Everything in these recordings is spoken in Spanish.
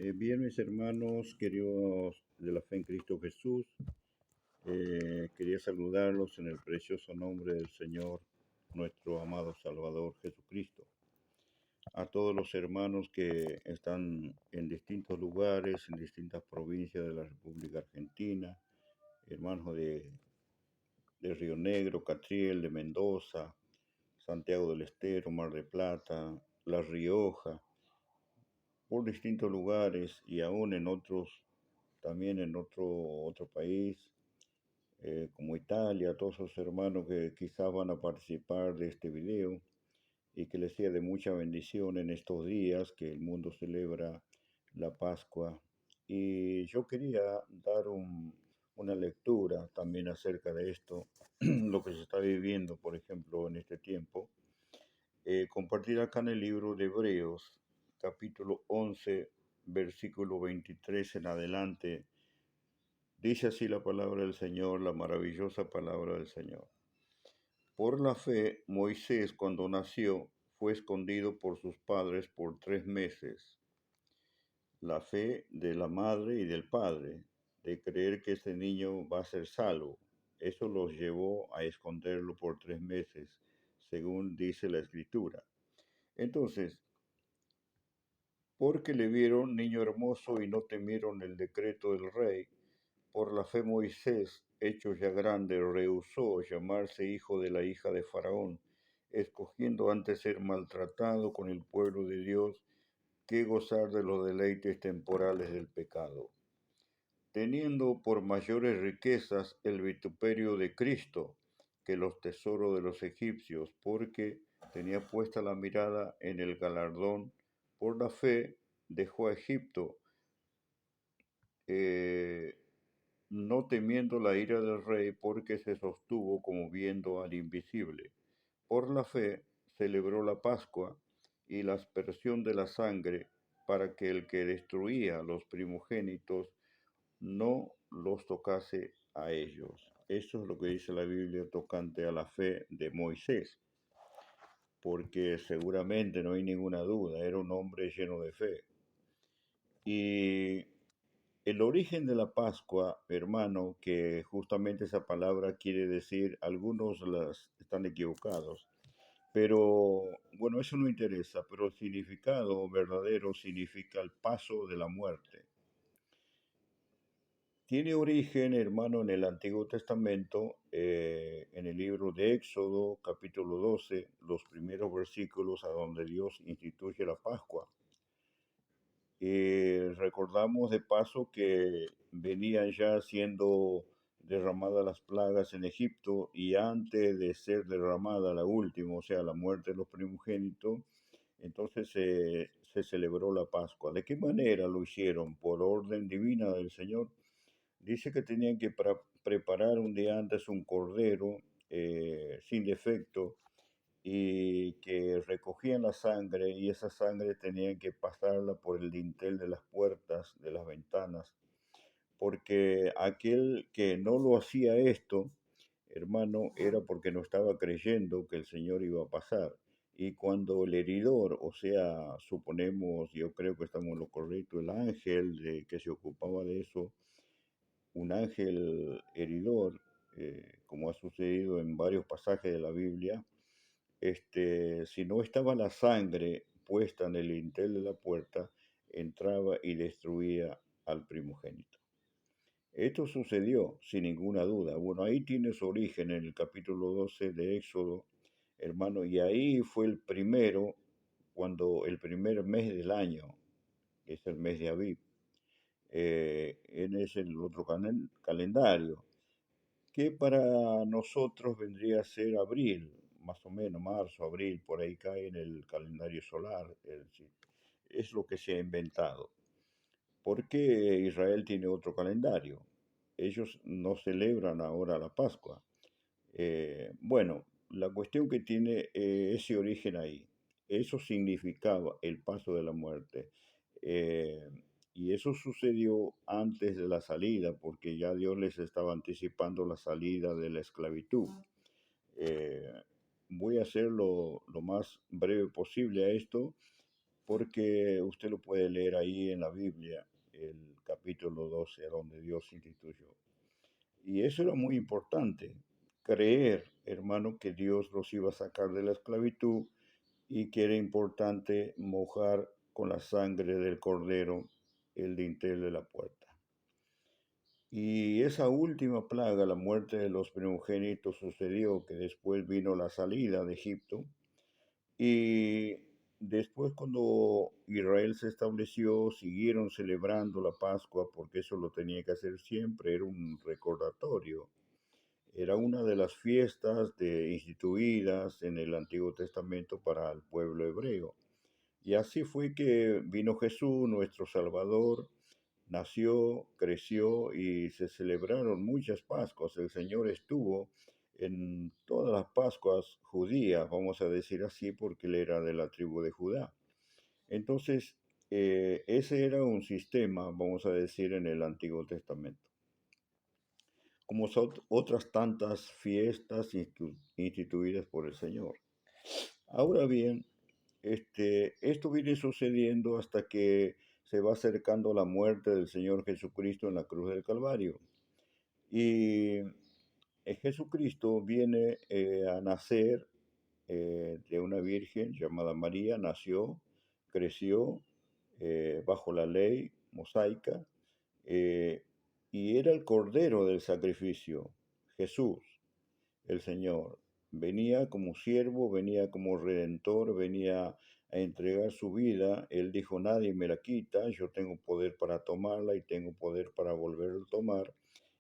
Bien, mis hermanos, queridos de la fe en Cristo Jesús, quería saludarlos en el precioso nombre del Señor, nuestro amado Salvador Jesucristo. A todos los hermanos que están en distintos lugares, en distintas provincias de la República Argentina, hermanos de Río Negro, Catriel, de Mendoza, Santiago del Estero, Mar de Plata, La Rioja, por distintos lugares y aún en otros, también en otro país, como Italia, todos esos hermanos que quizás van a participar de este video y que les sea de mucha bendición en estos días que el mundo celebra la Pascua. Y yo quería dar una lectura también acerca de esto, lo que se está viviendo, por ejemplo, en este tiempo. Compartir acá en el libro de Hebreos, capítulo 11, versículo 23 en adelante. Dice así la palabra del Señor, la maravillosa palabra del Señor. Por la fe, Moisés, cuando nació, fue escondido por sus padres por 3 meses. La fe de la madre y del padre, de creer que ese niño va a ser salvo. Eso los llevó a esconderlo por 3 meses, según dice la Escritura. Entonces, porque le vieron niño hermoso y no temieron el decreto del rey, por la fe Moisés, hecho ya grande, rehusó llamarse hijo de la hija de Faraón, escogiendo antes ser maltratado con el pueblo de Dios que gozar de los deleites temporales del pecado, teniendo por mayores riquezas el vituperio de Cristo que los tesoros de los egipcios, porque tenía puesta la mirada en el galardón. Por la fe dejó a Egipto, eh, no temiendo la ira del rey, porque se sostuvo como viendo al invisible. Por la fe celebró la Pascua y la aspersión de la sangre, para que el que destruía los primogénitos no los tocase a ellos. Eso es lo que dice la Biblia tocante a la fe de Moisés, porque seguramente no hay ninguna duda, era un hombre lleno de fe. Y el origen de la Pascua, hermano, que justamente esa palabra quiere decir, algunos las están equivocados, pero bueno, eso no interesa, pero el significado verdadero significa el paso de la muerte. Tiene origen, hermano, en el Antiguo Testamento, en el libro de Éxodo, capítulo 12, los primeros versículos a donde Dios instituye la Pascua. Recordamos de paso que venían ya siendo derramadas las plagas en Egipto y antes de ser derramada la última, o sea, la muerte de los primogénitos, entonces se celebró la Pascua. ¿De qué manera lo hicieron? Por orden divina del Señor. Dice que tenían que preparar un día antes un cordero sin defecto y que recogían la sangre y esa sangre tenían que pasarla por el dintel de las puertas, de las ventanas, porque aquel que no lo hacía esto, hermano, era porque no estaba creyendo que el Señor iba a pasar. Y cuando el heridor, o sea, suponemos, yo creo que estamos en lo correcto, el ángel que se ocupaba de eso, un ángel heridor, como ha sucedido en varios pasajes de la Biblia, si no estaba la sangre puesta en el dintel de la puerta, entraba y destruía al primogénito. Esto sucedió sin ninguna duda. Bueno, ahí tiene su origen en el capítulo 12 de Éxodo, hermano, y ahí fue el primero, cuando el primer mes del año, que es el mes de Abib, es el otro calendario, que para nosotros vendría a ser abril, más o menos, marzo, abril, por ahí cae en el calendario solar, es lo que se ha inventado. ¿Por qué Israel tiene otro calendario? Ellos no celebran ahora la Pascua. Bueno, la cuestión que tiene ese origen ahí, eso significaba el paso de la muerte. Eh, y eso sucedió antes de la salida, porque ya Dios les estaba anticipando la salida de la esclavitud. Eh, Voy a hacer lo más breve posible a esto, porque usted lo puede leer ahí en la Biblia, el capítulo 12, donde Dios instituyó. Y eso era muy importante, creer, hermano, que Dios los iba a sacar de la esclavitud y que era importante mojar con la sangre del cordero el dintel de la puerta. Y esa última plaga, la muerte de los primogénitos, sucedió que después vino la salida de Egipto. Y después cuando Israel se estableció, siguieron celebrando la Pascua porque eso lo tenía que hacer siempre, era un recordatorio. Era una de las fiestas instituidas en el Antiguo Testamento para el pueblo hebreo. Y así fue que vino Jesús, nuestro Salvador, nació, creció y se celebraron muchas Pascuas. El Señor estuvo en todas las Pascuas judías, vamos a decir así, porque él era de la tribu de Judá. Entonces, ese era un sistema, vamos a decir, en el Antiguo Testamento. Como son otras tantas fiestas instituidas por el Señor. Ahora bien, esto viene sucediendo hasta que se va acercando la muerte del Señor Jesucristo en la cruz del Calvario. Y Jesucristo viene a nacer de una virgen llamada María, nació, creció bajo la ley mosaica eh, y era el cordero del sacrificio, Jesús el Señor. Venía como siervo, venía como redentor, venía a entregar su vida. Él dijo, nadie me la quita, yo tengo poder para tomarla y tengo poder para volver a tomar.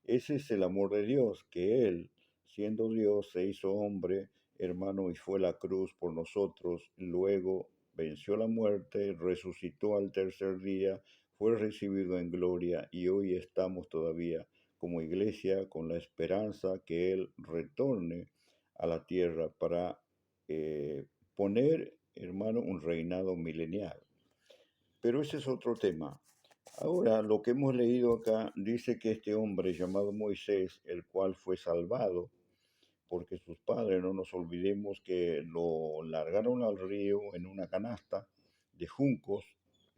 Ese es el amor de Dios, que Él, siendo Dios, se hizo hombre, hermano, y fue a la cruz por nosotros. Luego venció la muerte, resucitó al tercer día, fue recibido en gloria y hoy estamos todavía como iglesia con la esperanza que Él retorne a la tierra para poner, hermano, un reinado milenial. Pero ese es otro tema. Ahora, lo que hemos leído acá dice que este hombre llamado Moisés, el cual fue salvado, porque sus padres, no nos olvidemos que lo largaron al río en una canasta de juncos,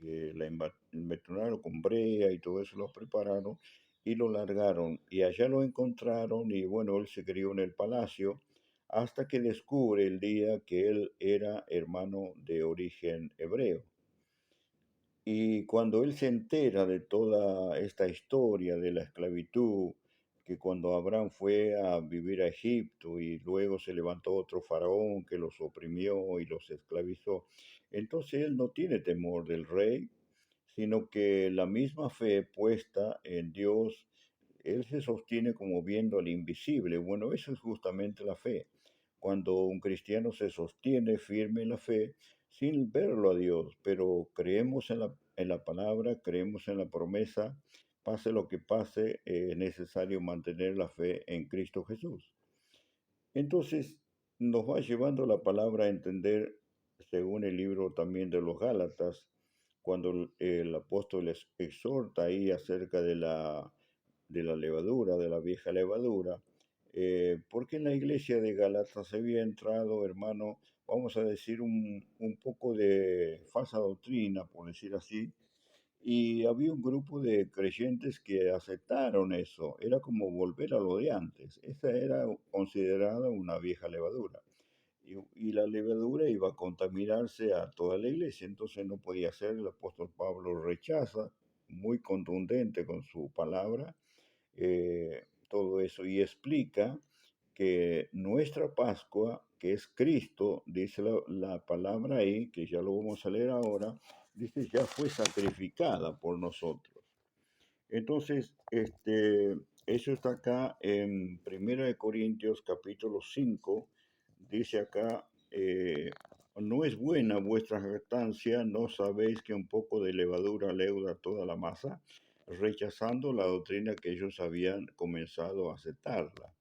la embetunaron con brea y todo eso lo prepararon y lo largaron y allá lo encontraron y bueno, él se crió en el palacio hasta que descubre el día que él era hermano de origen hebreo. Y cuando él se entera de toda esta historia de la esclavitud, que cuando Abraham fue a vivir a Egipto y luego se levantó otro faraón que los oprimió y los esclavizó, entonces él no tiene temor del rey, sino que la misma fe puesta en Dios, él se sostiene como viendo al invisible. Bueno, eso es justamente la fe. Cuando un cristiano se sostiene firme en la fe, sin verlo a Dios, pero creemos en la palabra, creemos en la promesa, pase lo que pase, es necesario mantener la fe en Cristo Jesús. Entonces, nos va llevando la palabra a entender, según el libro también de los Gálatas, cuando el apóstol les exhorta ahí acerca de la levadura, de la vieja levadura, porque en la iglesia de Gálatas había entrado, hermano, vamos a decir, un poco de falsa doctrina, por decir así, y había un grupo de creyentes que aceptaron eso. Era como volver a lo de antes. Esa era considerada una vieja levadura. Y la levadura iba a contaminarse a toda la iglesia. Entonces no podía ser. El apóstol Pablo rechaza, muy contundente con su palabra, todo eso. Y explica que nuestra Pascua, que es Cristo, dice la palabra ahí, que ya lo vamos a leer ahora, dice, ya fue sacrificada por nosotros. Entonces, eso está acá en Primera de Corintios capítulo 5, dice acá, no es buena vuestra jactancia, no sabéis que un poco de levadura leuda toda la masa, rechazando la doctrina que ellos habían comenzado a aceptarla.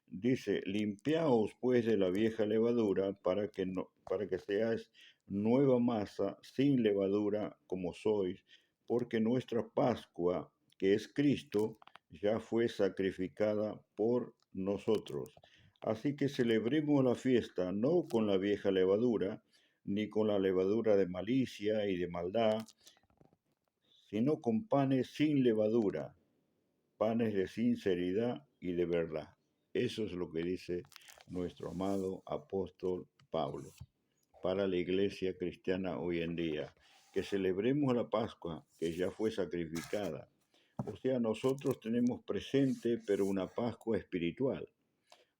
Dice, limpiaos pues de la vieja levadura para que, no, para que seáis nueva masa sin levadura como sois, porque nuestra Pascua, que es Cristo, ya fue sacrificada por nosotros. Así que celebremos la fiesta no con la vieja levadura, ni con la levadura de malicia y de maldad, sino con panes sin levadura, panes de sinceridad y de verdad. Eso es lo que dice nuestro amado apóstol Pablo para la iglesia cristiana hoy en día. Que celebremos la Pascua, que ya fue sacrificada. O sea, nosotros tenemos presente, pero una Pascua espiritual.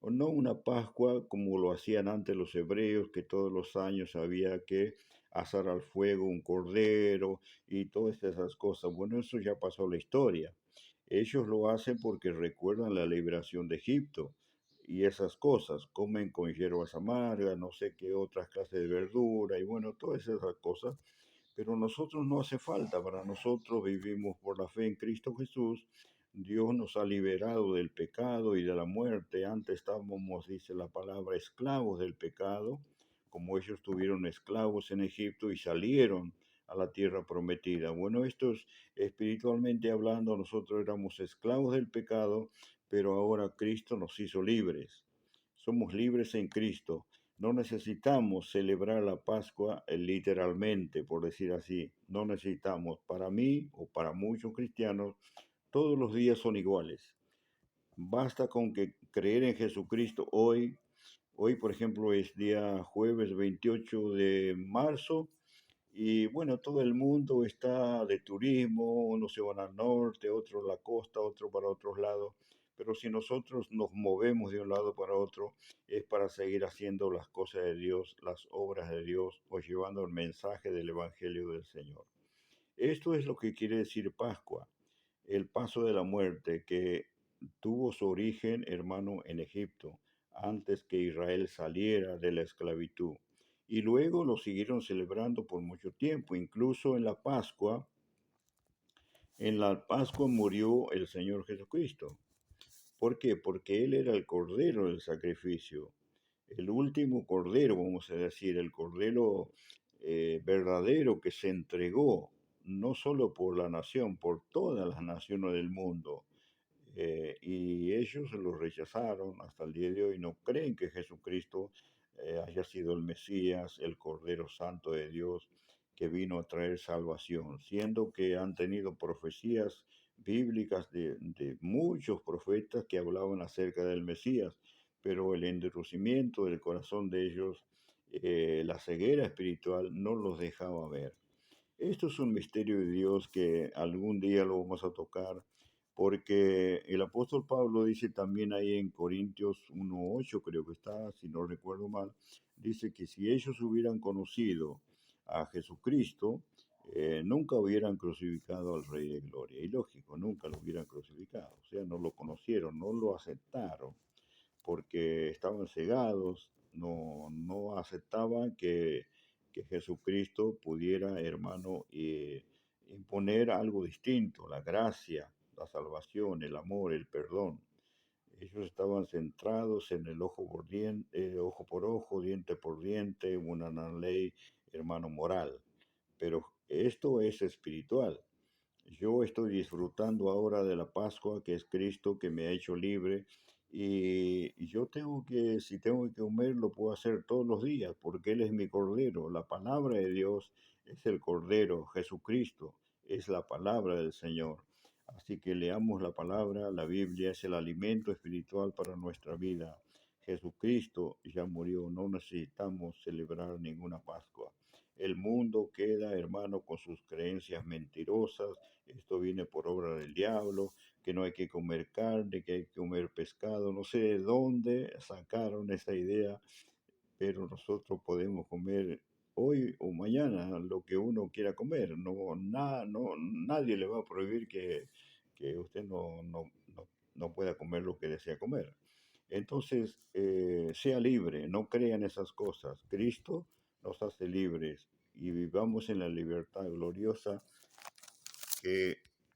O no una Pascua como lo hacían antes los hebreos, que todos los años había que asar al fuego un cordero y todas esas cosas. Bueno, eso ya pasó a la historia. Ellos lo hacen porque recuerdan la liberación de Egipto y esas cosas. Comen con hierbas amargas, no sé qué otras clases de verdura y bueno, todas esas cosas. Pero nosotros no hace falta, para nosotros vivimos por la fe en Cristo Jesús. Dios nos ha liberado del pecado y de la muerte. Antes estábamos, dice la palabra, esclavos del pecado, como ellos tuvieron esclavos en Egipto y salieron a la tierra prometida. Bueno, esto es espiritualmente hablando, nosotros éramos esclavos del pecado, pero ahora Cristo nos hizo libres. Somos libres en Cristo. No necesitamos celebrar la Pascua literalmente, por decir así. No necesitamos. Para mí o para muchos cristianos, todos los días son iguales. Basta con que creer en Jesucristo hoy. Hoy, por ejemplo, es día jueves 28 de marzo y bueno, todo el mundo está de turismo, unos se van al norte, otros a la costa, otros para otros lados. Pero si nosotros nos movemos de un lado para otro, es para seguir haciendo las cosas de Dios, las obras de Dios, o llevando el mensaje del Evangelio del Señor. Esto es lo que quiere decir Pascua, el paso de la muerte que tuvo su origen, hermano, en Egipto, antes que Israel saliera de la esclavitud. Y luego lo siguieron celebrando por mucho tiempo, incluso en la Pascua. En la Pascua murió el Señor Jesucristo. ¿Por qué? Porque Él era el cordero del sacrificio, el último cordero, vamos a decir, el cordero verdadero que se entregó no solo por la nación, por todas las naciones del mundo. Y ellos lo rechazaron hasta el día de hoy, no creen que Jesucristo haya sido el Mesías, el Cordero Santo de Dios que vino a traer salvación, siendo que han tenido profecías bíblicas de muchos profetas que hablaban acerca del Mesías, pero el endurecimiento del corazón de ellos, la ceguera espiritual, no los dejaba ver. Esto es un misterio de Dios que algún día lo vamos a tocar, porque el apóstol Pablo dice también ahí en Corintios 1:8, creo que está, si no recuerdo mal, dice que si ellos hubieran conocido a Jesucristo, nunca hubieran crucificado al Rey de Gloria. Y lógico, nunca lo hubieran crucificado. O sea, no lo conocieron, no lo aceptaron porque estaban cegados, no aceptaban que Jesucristo pudiera, hermano, imponer algo distinto, la gracia, la salvación, el amor, el perdón. Ellos estaban centrados en el ojo por ojo, diente por diente, una ley, hermano, moral. Pero esto es espiritual. Yo estoy disfrutando ahora de la Pascua, que es Cristo, que me ha hecho libre. Y yo tengo que, si tengo que comer, lo puedo hacer todos los días, porque Él es mi Cordero. La palabra de Dios es el Cordero. Jesucristo es la palabra del Señor. Así que leamos la palabra, la Biblia es el alimento espiritual para nuestra vida. Jesucristo ya murió, no necesitamos celebrar ninguna Pascua. El mundo queda, hermano, con sus creencias mentirosas. Esto viene por obra del diablo, que no hay que comer carne, que hay que comer pescado. No sé de dónde sacaron esa idea, pero nosotros podemos comer hoy o mañana lo que uno quiera comer. Nadie le va a prohibir que usted no pueda comer lo que desea comer. Entonces, sea libre, no crea en esas cosas. Cristo nos hace libres y vivamos en la libertad gloriosa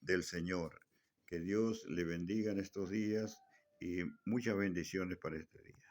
del Señor. Que Dios le bendiga en estos días y muchas bendiciones para este día.